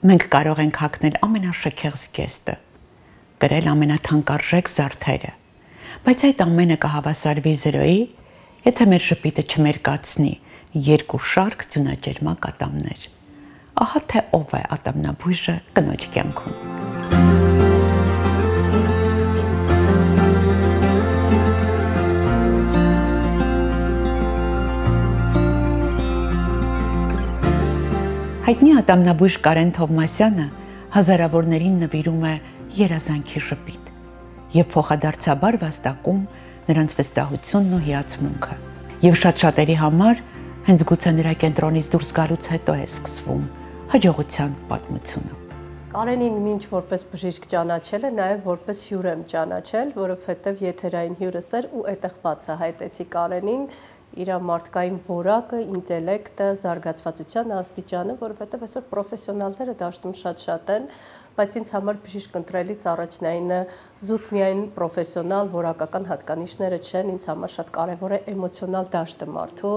Մենք կարող ենք հագնել ամենաշքեղ զգեստը, կրել ամենաթանկարժեք զարդերը, բայց այդ ամենը կհավասարվի 0-ի, եթե մեր ժպիտը չմերկացնի 2 շարք ձյունաջերմակ ատամներ։ Ահա թե ով է ատամնաբույժը կնոջ կյանքում։ Հայտնի ատամնաբույժ Կարեն Թովմասյանը հազարավորներին նվիրում է երազանքի ժպիտ եւ փոխադարձաբար վաստակում նրանց վստահությունն ու հիացմունքը։ Եվ շատ-շատերի համար հենց գուցե նրա կենտրոնից դուրս գալուց հետո է սկսվում հաջողության պատմությունը։ Կարենին մինչ որպես բժիշկ ճանաչել է, նաև որպես հյուր եմ ճանաչել, որովհետև եթերային հյուրս էր ու այդտեղ բացահայտեցի Կարենին իր մարդկային որակը, ինտելեկտը, զարգացվածության աստիճանը, որովհետև այսօր պրոֆեսիոնալները դաշտում շատ են, բայց ինձ համար բժիշկ ընտրելից առաջնայինը զուտ միայն պրոֆեսիոնալ որակական հատկանիշները չեն, ինձ համար շատ կարևոր է էմոցիոնալ դաշտը մարդու,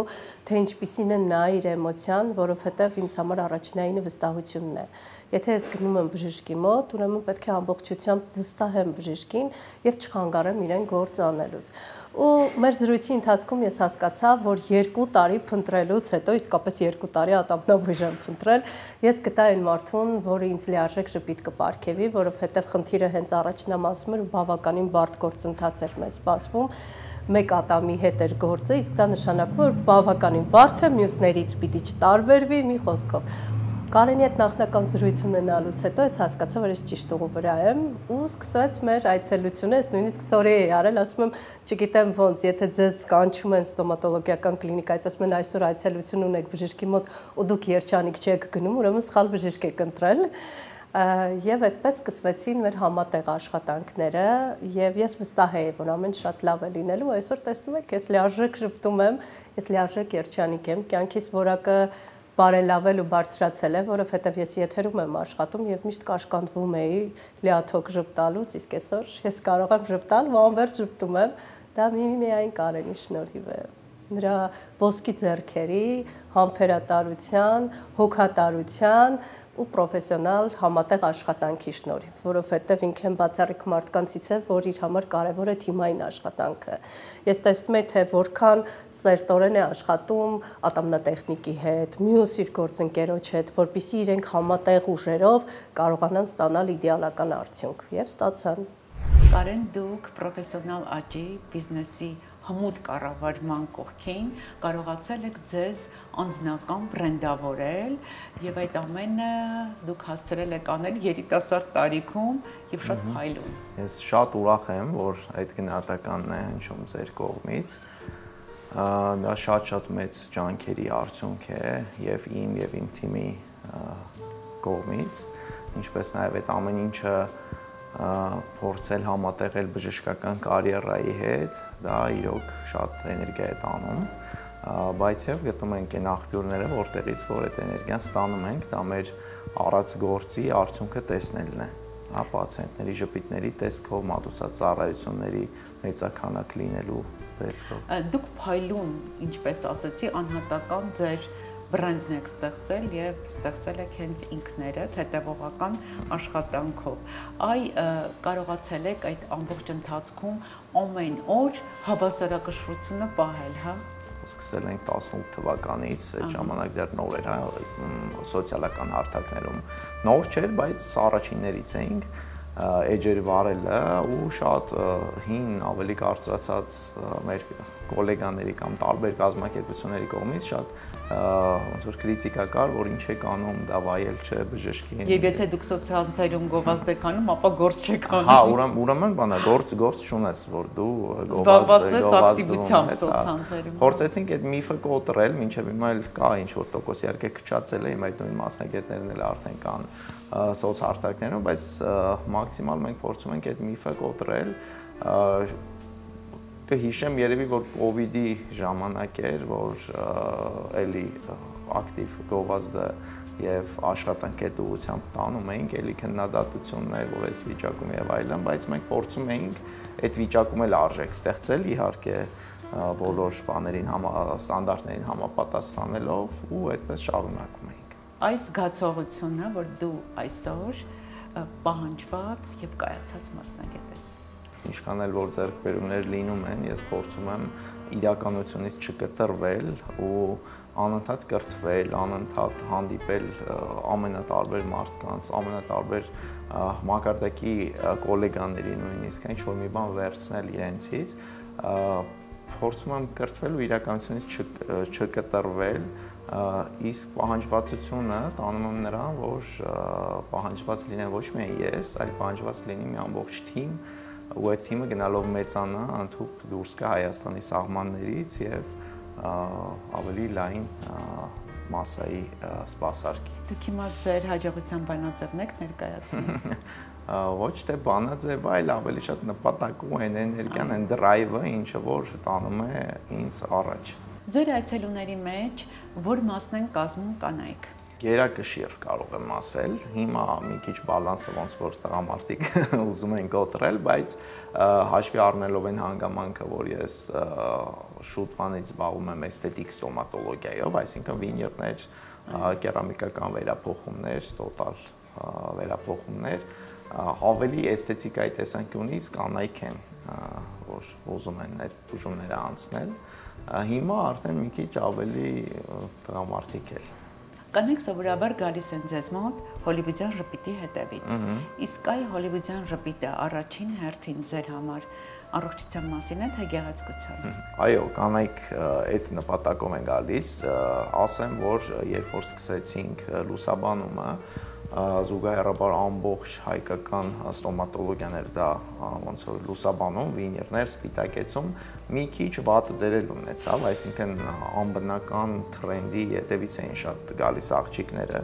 թե ինչպիսին է նա իր էմոցիան, որովհետև ինձ համար առաջնայինը վստահությունն է։ Եթե ես գնում եմ բժշկի մոտ, ուրեմն պետք է ամբողջությամբ վստահեմ բժշկին եւ չխանգարեմ իրեն գործ անելուց։ Ու մեր զրույցի ընթացքում ես հասկացա, որ 2 տարի փնտրելուց հետո, իսկապես 2 տարի ատամնաբույժ եմ փնտրել, ես գտա այն մարդուն, որը ինձ լիարժեք ժպիտ կպարգևի, որովհետև խնդիրը հենց առաջնամասում էր ու բավականին բարդ գործընթաց էր մեզ սպասվում։ Մեկ ատամի հետ էր գործը, իսկ դա նշանակում էր բավականին բարդ է, մյուսներից պիտի չտարբերվի, մի խոսքով։ Կարենի հետ նախնական զրույց ունենալուց հետո ես հասկացա, որ ես ճիշտ ուղու վրա եմ ու սկսեց մեր այցելությունը, ես նույնիսկ ստորի էի արել, ասում եմ, չգիտեմ ոնց, եթե ձեզ կանչում են ստոմատոլոգիական կլինիկայից, ասում են այսօր այցելություն ունեք բժշկի մոտ ու դուք երջանիկ չեք գնում, ուրեմն սխալ բժիշկ եք ընտրել։ Եվ այդպես սկսվեցին մեր համատեղ աշխատանքները եւ ես վստահ էի, որ ամեն շատ լավ է լինելու, այսօր տեսնում եք, ես լիարժեք ժպտում եմ, ես լիարժեք երջանիկ եմ, կյանքիս որակը բարելավել ու բարձրացել է, որովհետև ես եթերում եմ աշխատում եւ միշտ կաշկանդվում էի լիաթոք ժպտալուց, իսկ այսօր ես կարող եմ ժպտալ ու անվերջ ժպտում եմ, դա միայն Կարենի շնորհիվ է։ Նրա ոսկի ձեռքերի, համբերատարության, հոգատարության ու պրոֆեսիոնալ համատեղ աշխատանքի շնորհիվ, որովհետև ինքն բացառիկ մարդկանցից է, որ իր համար կարևոր է թիմային աշխատանքը։ Ես տեսնում եմ, թե որքան սերտորեն է աշխատում ատամնատեխնիկի հետ, մյուս իր գործընկերոջ հետ, որպեսզի իրենք համատեղ ուժերով կարողանան ստանալ իդեալական արդյունք, եւ ստացան։ Կարեն, դուք պրոֆեսիոնալ աճի բիզնեսի հմուտ կառավարման կողքին կարողացել եք ձեզ անձնական բրենդավորել եւ այդ ամենը դուք հասցրել եք անել երիտասարդ տարիքում եւ շատ փայլուն։ Ես շատ ուրախ եմ, որ այդ գնահատականն է հնչում ձեր կողմից։ Դա շատ մեծ ջանքերի արդյունք է եւ իմ թիմի կողմից, ինչպես նաեւ այդ ամեն ինչը փորձել համատեղել բժշկական կարիերայի հետ, դա իրոք շատ էներգիա է տանում, բայց եւ գտնում ենք այն աղբյուրները, որտեղից որ այդ էներգիան ստանում ենք, դա մեր առած գործի արդյունքը տեսնելն է, հա, պացիենտների ժպիտների տեսքով, մատուցած ծառայությունների մեծաքանակ լինելու տեսքով։ Դուք փայլուն, ինչպես ասացի, անհատական ձեր բրենդն եք ստեղծել եւ ստեղծել եք հենց ինքներդ հետևողական աշխատանքով։ Կարողացել եք այդ ամբողջ ընթացքում ամեն օր հավասարակշռությունը պահել, հա։ Սկսել ենք 18 թվականից, այդ ժամանակ դեռ նոր էր, սոցիալական հարթակներում նոր չէր, բայց առաջիններից էինք էջեր վարելը ու շատ հին ավելի կարծրացած մեր գոլեգաների կամ տարբեր կազմակերպությունների կողմից շատ ոնց որ քրիտիկա կար, որ ինչ եք անում, դա վայել չէ բժշկին։ Եվ եթե դուք սոցիալցայում գովազդ եք անում, ապա գործ չեք անում։ Հա, ուրեմն բանա գործ չունես, որ դու գովազդ ես ակտիվությամբ սոցիալցայում։ Փորձեցինք այդ միֆը կոտրել, մինչև հիմա էլ կա ինչ որ տոկոս իհարկե քչացել է, իմ այդ նույն մասնագետներն էլ արդեն կան սոցհարթակներում, բայց մաքսիմալ մենք փորձում ենք այդ միֆը կոտրել։ Կհիշեմ երևի, որ կովիդի ժամանակ էր, որ էլի ակտիվ գովազդը եւ աշխատանքի հետ ուղղությամբ տանում էինք, էլի քննադատություններ, որ այս վիճակում եւ այլն, բայց մենք փորձում էինք այդ վիճակում էլ արժեք ստեղծել, իհարկե բոլոր բաներին ստանդարտներին համապատասխանելով ու այդպես շարունակում էինք։ այս զգացողությունը, որ դու այսօր պահանջված եւ կայացած մասնագետ ես։ Ինչքան էլ որ ձեռքբերումներ լինում են, ես փորձում եմ իրականությունից չկտրվել ու անընդհատ կրթվել, անընդհատ հանդիպել ամենատարբեր մարդկանց, ամենատարբեր մակարդակի գոլեգաների նույնիսկ ինչ-որ մի բան վերցնել իրենցից, փորձում եմ կրթվել ու իրականությունից չկտրվել, իսկ պահանջվածությունը տանում եմ նրան, որ պահանջված լինեն ոչ միայն ես, այլ պահանջված լինի մի ամբողջ թիմ, ու այդ թիմը գնալով մեծանա, ընդհանուր դուրս գա Հայաստանի սահմաններից եւ ավելի լայն մասայի սպասարկի։ Դուք հիմա ձեր հաջողության բանաձևն եք ներկայացնում։ Ոչ թե բանաձև, այլ ավելի շատ նպատակու են էներգիան, այն դրայվը, ինչը որ տանում է ինձ առաջ։ Ձեր այցելուների մեջ որ մասն են կազմում կանայք։ Գերակշիռ կարող եմ ասել, հիմա մի քիչ բալանսը ոնց որ տղամարդիկ ուզում են կոտրել, բայց հաշվի առնելով այն հանգամանքը, որ ես շուտվանից զբաղվում եմ էսթետիկ ստոմատոլոգիայով, այսինքն վինիրներ, կերամիկական վերափոխումներ, տոտալ վերափոխումներ, ավելի էսթետիկայի տեսանկյունից կանայք են, որ ուզում են այդ բուժումները անցնել, հիմա արդեն մի քիչ ավելի տղամարդիկ էլ։ Կանայք սովորաբար գալիս են ձեզ մոտ հոլիվուդյան ժպիտի հետևից։ Իսկ այ հոլիվուդյան ժպիտը առաջին հերթին ձեր համար առողջության մասին է, թե գեղեցկության։ Այո, կանայք այդ նպատակով են գալիս, ասեմ, որ երբ որ սկսեցինք լուսաբանումը, զուգահեռաբար ամբողջ հայկական ստոմատոլոգիաներ դա ոնց որ լուսաբանում, վինիրներ, սպիտակեցում մի քիչ վատ դերել ունեցավ, այսինքն անբնական թրենդի հետևից էին շատ գալիս աղջիկները,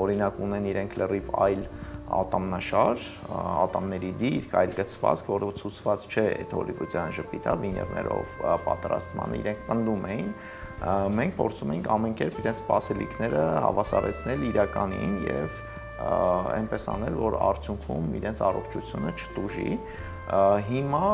օրինակ ունեն իրենք լրիվ այլ ատամնաշար, ատամների դիրք, այլ գծվածք, որը ցուցված չէ այդ հոլիվուդյան ժպիտա վինիրներով պատրաստմանը, իրենք պնդում էին, մենք փորձում ենք ամեն կերպ իրենց սպասելիքները հավասարեցնել իրականին եւ այնպես անել, որ արդյունքում իրենց առողջությունը չտուժի։ Հիմա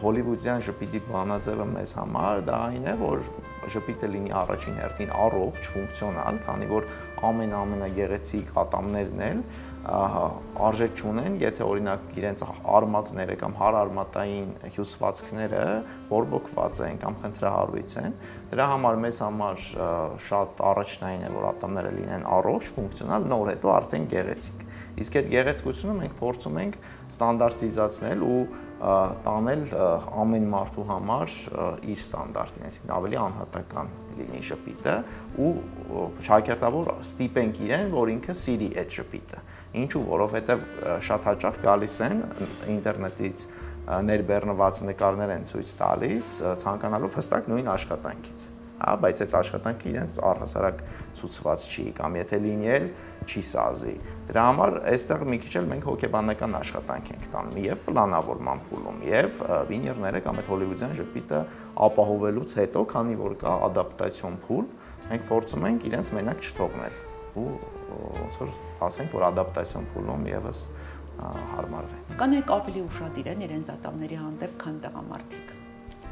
հոլիվուդյան ժպիտի բանաձևը մեզ համար դա այն է, որ ժպիտը լինի առաջին հերթին առողջ, ֆունկցիոնալ, քանի որ ամենագեղեցիկ ատամներն էլ արժեք չունեն, եթե օրինակ իրենց արմատները կամ հարարմատային հյուսվածքները բորբոքված են կամ խնդրահարույց են, դրա համար մեզ համար շատ առաջնային է, որ ատամները լինեն առողջ, ֆունկցիոնալ, նոր հետո արդեն գեղեցիկ։ Իսկ այդ գեղեցկությունը մենք փորձում ենք ստանդարտիզացնել ու տանել ամեն մարդու համար իր ստանդարտին, այսինքն ավելի անհատական լինի ժպիտը ու շահկերտավոր ստիպենք իրեն, որ ինքը սիրի այդ ժպիտը։ Ինչու, որովհետև շատ հաճախ գալիս են ինտերնետից ներբեռնված նկարներ են ցույց տալիս, ցանկանալով հստակ նույն աշխատանքից։ Բայց այդ աշխատանքը իրենց առհասարակ ցուցված չի կամ եթե լինի էլ չի սազի։ Դրա համար այստեղ մի քիչ էլ մենք հոգեբանական աշխատանք ենք տանում եւ պլանավորման փուլում եւ վինիրները կամ այդ հոլիվուդյան ժպիտը ապահովելուց հետո, քանի որ կա ադապտացիոն փուլ, մենք փորձում ենք իրենց մենակ չթողնել ու ոնց որ ասենք, որ ադապտացիոն փուլում եւս հարմարվեն։ Կանայք ավելի ուշադիր են իրենց ատամների հանդեպ, քան տղամարդիկ։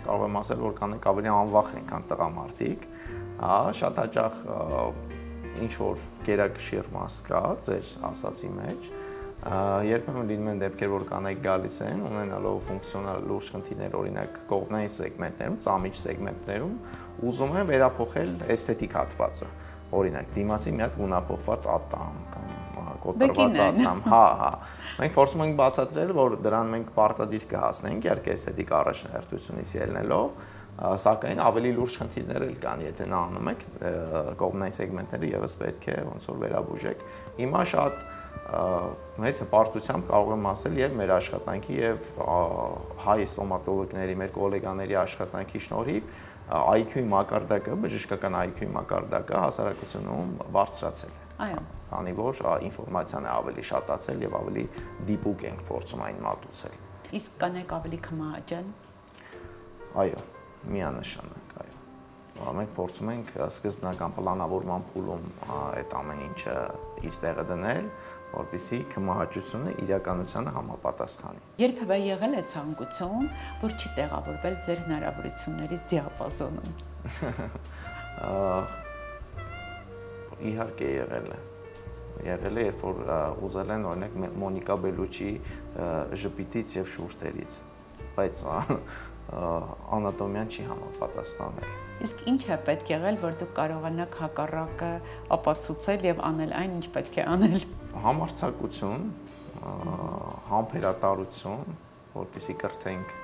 Կարող եմ ասել, որ կանայք ավելի անվախ են, քան տղամարդիկ, շատ հաճախ ինչ որ գերակշիռ մաս կա ձեր ասացի մեջ, երբեմն լինում են դեպքեր, որ կանայք գալիս են, ունենալով ֆունկցիոնալ լուրջ խնդիրներ, օրինակ կողմնային սեգմենտներում, ծամիչ սեգմենտներում, ուզում են վերափոխել էսթետիկ հատվածը, օրինակ դիմացի մի հատ գունափոխված ատամ կամ կոտրված ատամ, Մենք փորձում ենք բացատրել, որ դրան մենք պարտադիր կհասնենք, իհարկե էսթետիկ առաջնահերթությունից ելնելով, սակայն ավելի լուրջ խնդիրներ էլ կան, եթե նա անում եք, կողմնային սեգմենտները եւս պետք է ոնց որ վերաբուժեք։ Հիմա շատ մեծ հպարտությամբ կարող եմ ասել եւ մեր աշխատանքի եւ հայ ստոմատոլոգների, մեր գոլեգաների աշխատանքի շնորհիվ IQ-ի մակարդակը, բժշկական IQ-ի մակարդակը հասարակությունում բարձրացել է։ Այո։ Քանի որ ինֆորմացիան է ավելի շատացել եւ ավելի դիպուկ ենք փորձում այն մատուցել։ Իսկ կանեք ավելի քմահաճ են։ Այո, միանշանակ, այո։ Մենք փորձում ենք սկզբնական պլանավորման փուլում այդ ամեն ինչը իր տեղը դնել, որպեսզի քմահաճությունը իրականությանը համապատասխանի։ Երբևէ եղել է ցանկություն, որ չի տեղավորվել ձեր հնարավորությունների դիապազոնում։ Իհարկե եղել է։ եղել է, երբ որ ուզել են օրինակ Մոնիկա Բելուչի ժպիտից եւ շուրթերից, բայց անատոմիան չի համապատասխանել։ Իսկ ինչ է պետք եղել, որ դուք կարողանաք հակառակը ապացուցել եւ անել այն, ինչ պետք է անել։ Համարձակություն, համբերատարություն, որպեսզի կրթենք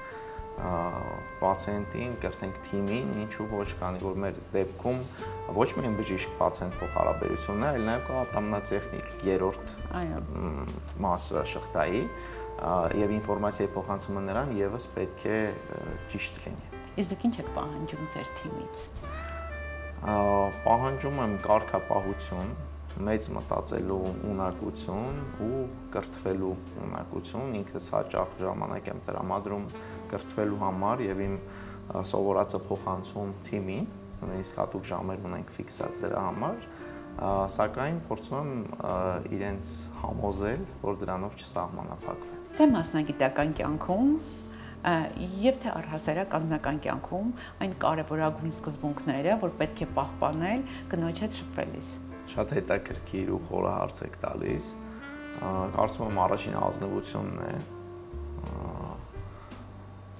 պացիենտին, կրթենք թիմին, ինչու ոչ, քանի որ մեր դեպքում ոչ միայն բժիշկ պացիենտ փոխհարաբերությունն է, այլ նաև կա ատամնատեխնիկ երրորդ մասը շղթայի եւ ինֆորմացիայի փոխանցումը նրան եւս պետք է ճիշտ լինի։ Իսկ դուք ինչ եք պահանջում ձեր թիմից։ Պահանջում եմ կարգապահություն, մեծ մտածելու ունակություն ու կրթվելու ունակություն, ինքս հաճախ ժամանակ եմ տրամադրում կրթվելու համար եւ իմ սովորածը փոխանցում թիմին, նույնիսկ հատուկ ժամեր ունենք ֆիքսած դրա համար, սակայն փորձում եմ իրենց համոզել, որ դրանով չսահմանափակվեն։ Թե մասնագիտական կյանքում եւ թե առհասարակ անձնական կյանքում այն կարևորագույն սկզբունքները, որ պետք է պահպանել կնոջ հետ շփվելիս։ Շատ հետաքրքիր ու խորը հարց եք տալիս։ Կարծում եմ առաջին ազնվությունն է,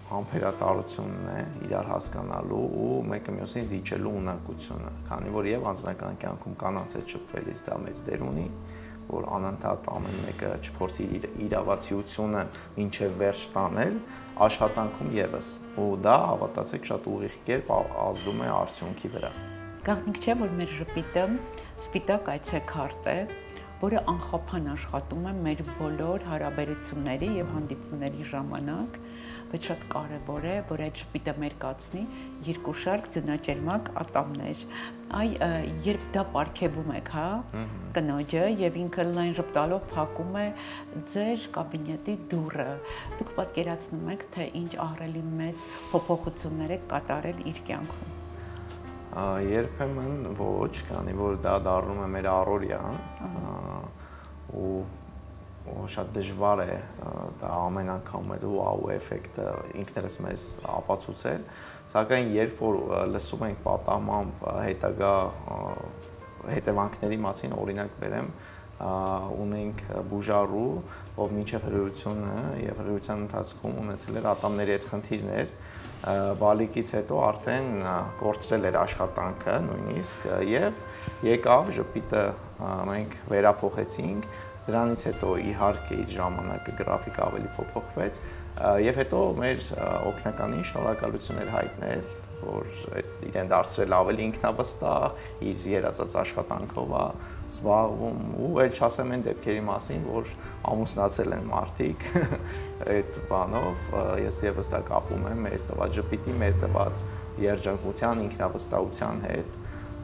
համբերատարությունն է, իրար հասկանալու ու մեկը մյուսին զիջելու ունակությունը, քանի որ եւ անձնական կյանքում կանանց հետ շփվելիս դա մեծ դեր ունի, որ անընդհատ ամեն մեկը չփորձի իր իրավացիությունը մինչև վերջ տանել, աշխատանքում եւս, ու դա հավատացեք շատ ուղիղ կերպ ազդում է արդյունքի վրա։ Գաղտնիք չէ, որ մեր ժպիտը սպիտակ այցեքարտ է, որը անխափան աշխատում է մեր բոլոր հարաբերությունների եւ հանդիպումների ժամանակ, բայց շատ կարեւոր է, որ այդ ժպիտը մերկացնի երկուշարք ձյունաճերմակ ատամներ։ Երբ դա պարգևում եք, հա, կնոջը եւ ինքը լայն ժպտալով փակում է ձեր կաբինետի դուռը, դուք պատկերացնում եք, թե ինչ ահռելի մեծ փոփոխություններ եք կատարել իր կյանքում։ Երբեմն ոչ, քանի որ դա դառնում է մեր առօրյան ու շատ դժվար է դա ամեն անգամ այդ վաու էֆեկտը ինքներս մեզ ապացուցել, սակայն երբ որ լսում ենք պատահմամբ հետագա հետևանքների մասին, օրինակ բերեմ, ունենք բուժարու, ով մինչև հղիությունը եւ հղիության ընթացքում ունեցել էր ատամների այդ խնդիրներ, բալիկից հետո արդեն կորցրել էր աշխատանքը նույնիսկ եւ եկավ ժպիտը մենք վերափոխեցինք, դրանից հետո իհարկե իր ժամանակը գրաֆիկը ավելի փոփոխվեց եւ հետո մեր օգնականին շնորհակալություններ հայտնել, որ իրեն դարձրել ավելի ինքնավստահ, իր երազած աշխատանքով է զբաղվում ու էլ չասեմ այն դեպքերի մասին, որ ամուսնացել են մարդիկ այդ բանով, ես եւս դա կապում եմ մեր տված ժպիտի, մեր տված երջանկության, ինքնավստահության հետ,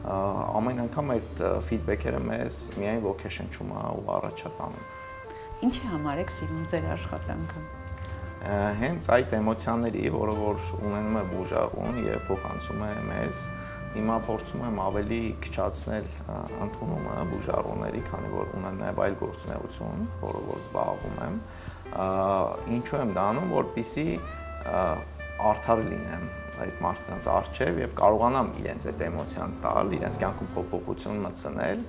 ամեն անգամ այդ ֆիդբեքերը մեզ միայն ոգեշնչում է ու առաջատանում։ Ինչի համար եք սիրում ձեր աշխատանքը։ Հենց այդ էմոցիաների, որը որ ունենում է բուժարուն եւ փոխանցում է մեզ, հիմա փորձում եմ ավելի քչացնել ընդունումը բուժարուների, քանի որ ունեմ նաեւ այլ գործունեություն, որով որ զբաղվում եմ, ինչու եմ դա անում, որպեսզի արդար լինեմ այդ մարդկանց առջև եւ կարողանամ իրենց այդ էմոցիան տալ, իրենց կյանքում փոփոխություն մտցնել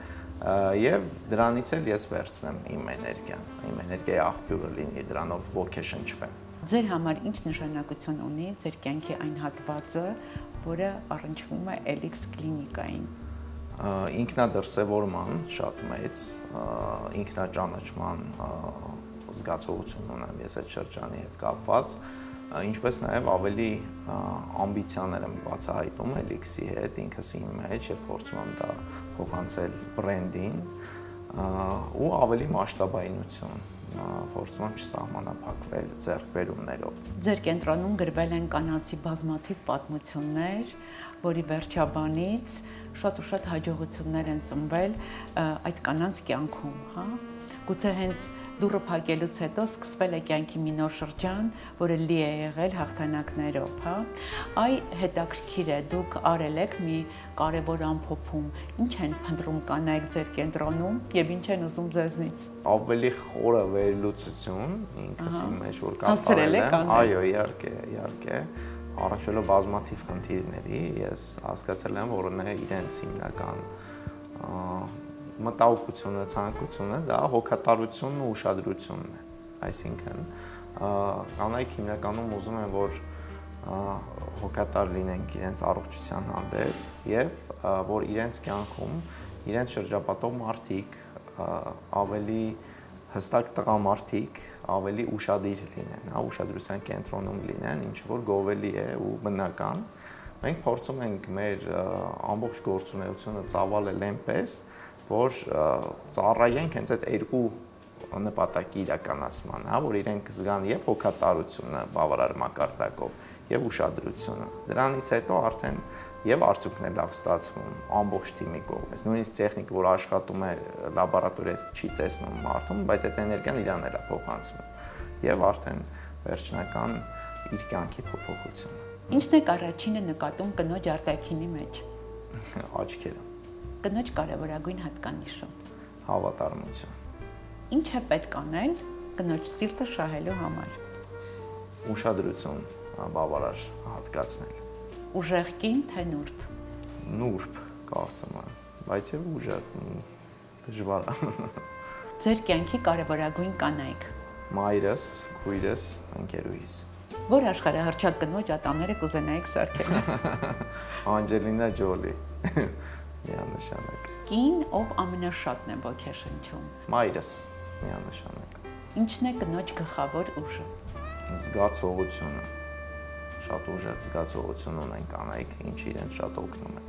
եւ դրանից էլ ես վերցնեմ իմ էներգիայի աղբյուրը լինի, դրանով ոգեշնչվեմ։ Ձեր համար ինչ նշանակություն ունի ձեր կյանքի այն հատվածը, որը առնչվում է Elix կլինիկային։ Ինքնադրսևորման շատ մեծ, ինքնաճանաչման զգացողություն ունեմ ես այդ շրջանի հետ կապված, ինչպես նաև ավելի ամբիցիաներ եմ բացահայտում Elix-ի հետ, ինքս իմ մեջ եւ փորձում եմ դա փոխանցել բրենդին ու ավելի մասշտաբայնություն, փորձում եմ չսահմանափակվել ձեռքբերումներով։ Ձեր կենտրոնում գրվել են կանացի բազմաթիվ պատմություններ, որի վերջաբանից շատ ու շատ հաջողություններ են ծնվել այդ կանանց կյանքում, հա։ Գուցե հենց դուռը փակելուց հետո սկսվել է կյանքի մի նոր շրջան, որը լի է եղել հաղթանակներով, հա։ Այ հետաքրքիր է, դուք արել եք մի կարևոր ամփոփում, ինչ են փնտրում կանայք ձեր կենտրոնում եւ ինչ են ուզում ձեզնից։ Ավելի խորը վերլուծություն ինքս իմ մեջ որ կատարել եմ, այո, իհարկե, առնչվելով բազմաթիվ խնդիրների, ես հասկացել եմ, որ նա իրենց հիմնական մտահոգությունը, ցանկությունը դա հոգատարությունն ու ուշադրությունն է։ Այսինքն կանայք հիմնականում ուզում են, որ հոգատար լինենք իրենց առողջության հանդեպ եւ որ իրենց կյանքում իրենց շրջապատող մարդիկ ավելի հստակ տղամարդիկ ավելի ուշադիր լինեն, ուշադրության կենտրոնում լինեն, ինչը որ գովելի է ու բնական։ Մենք փորձում ենք մեր ամբողջ գործունեությունը ծավալել այնպես, որ ծառայենք հենց այդ երկու նպատակի իրականացման, որ իրենք զգան եւ հոգատարությունը բավարար մակարդակով եւ ուշադրությունը։ Դրանից հետո արդեն եւ արդյունքն է լավ ստացվում ամբողջ թիմի կողմից։ Նույնիսկ տեխնիկը, որ աշխատում է լաբորատորիայից չի տեսնում մարդուն, բայց այդ էներգիան իրան էլ է փոխանցվում եւ արդեն վերջնական իր կյանքի փոփոխությունը։ Ինչն է առաջինը նկատում կնոջ արտաքինի մեջ։ Աչքերը։ Կնոջ կարևորագույն հատկանիշը։ Հավատարմություն։ Ինչ է պետք անել կնոջ սիրտը շահելու համար։ Ուշադրություն բավարար հատկացնել։ Ուժեղ կին թե նուրբ։ Նուրբ կարծում եմ, բայց եւ ուժեղ դժվար է։ Ձեր կյանքի կարևորագույն կանայք։ Մայրս, քույրս, ընկերուհիս։ Որ աշխարհահռչակ կնոջ ատամները կուզենայիք սարքել։ Անջելինա Ջոլի։ Միանշանակ։ Կին, ով ամենաշատն է ոգեշնչում։ Մայրս, միանշանակ։ Ինչն է կնոջ գլխավոր ուժը։ Զգացողությունը։ Շատ ուժեղ զգացողություն ունեն կանայք, ինչը իրենց շատ օգնում է։